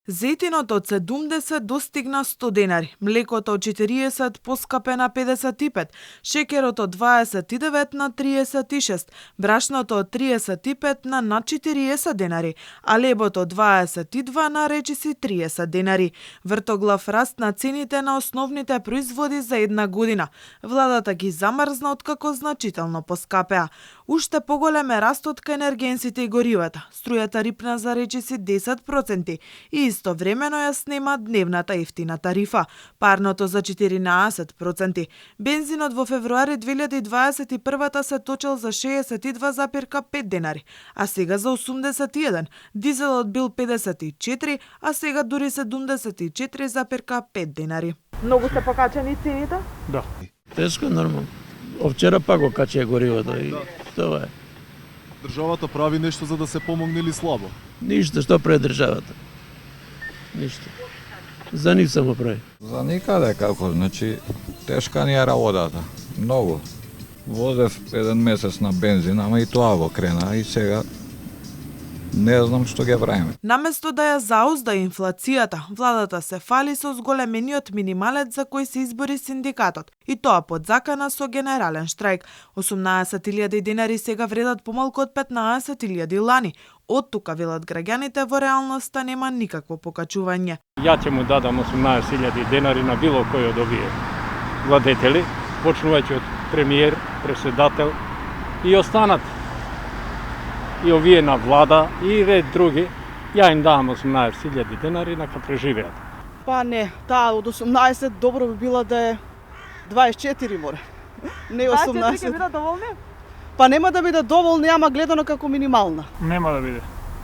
Зетинот од 70 достигна 100 денари, млекото од 40 поскапе на 55, шеќерот од 29 на 36, брашното од 35 на над 40 денари, а лебот од 22 на речиси 30 денари. Вртоглав раст на цените на основните производи за една година. Владата ги замрзна откако значително поскапеа. Уште поголем е растот кај енергенсите и горивата. Струјата рипна за речиси 10% и истовремено ја снема дневната ефтина тарифа, парното за 14%. Бензинот во февруари 2021 се точел за 62,5 денари, а сега за 81. Дизелот бил 54, а сега дури 74,5 денари. Многу се покачени цените? Да. Тешко нормално. Овчера пак го качија горивото и тоа е. Државата прави нешто за да се помогне или слабо? Ништо, што прави државата? Ништо. За нив само прави. За никаде како, значи тешка ни е работата. Многу. Возев еден месец на бензин, ама и тоа го крена и сега не знам што ќе правиме. Наместо да ја заузда инфлацијата, владата се фали со зголемениот минималец за кој се избори синдикатот, и тоа под закана со генерален штрајк. 18.000 денари сега вредат помалку од 15.000 лани. Од тука, велат граѓаните, во реалноста нема никакво покачување. Ја ќе му дадам 18.000 денари на било кој од овие владетели, почнувајќи од премиер, председател и останат. И овие на влада и ред други, ја им давам 18.000 денари нека преживеат. Па не, таа од 18 добро би било да е 24 мора. Не 18. 24 ќе бидат доволни? Па нема да биде доволни, ама гледано како минимална. Нема да биде.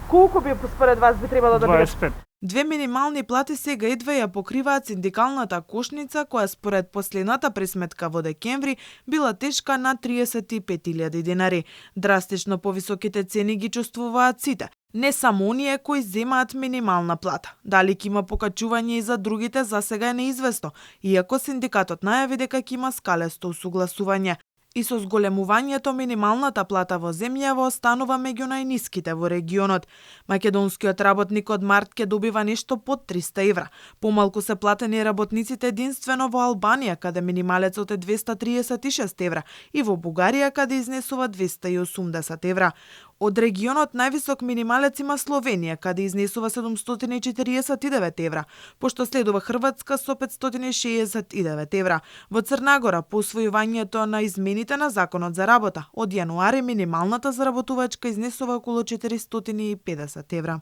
Колку би според вас би требало да биде? 25. Две минимални плати сега едва ја покриваат синдикалната кошница, која според последната пресметка во декември била тешка на 35.000 денари. Драстично повисоките цени ги чувствуваат сите, не само оние кои земаат минимална плата. Дали ќе има покачување и за другите засега е неизвестно, иако синдикатот најави дека ќе има скалесто усугласување. И со зголемувањето минималната плата во земјава останува меѓу најниските во регионот. Македонскиот работник од март ќе добива нешто под 300 евра. Помалку се платени работниците единствено во Албанија, каде минималецот е 236 евра, и во Бугарија, каде изнесува 280 евра. Од регионот највисок минималец има Словенија, каде изнесува 749 евра, пошто следува Хрватска со 569 евра. Во Црна Гора, по усвојувањето на измените на Законот за работа, од јануари минималната заработувачка изнесува околу 450 евра.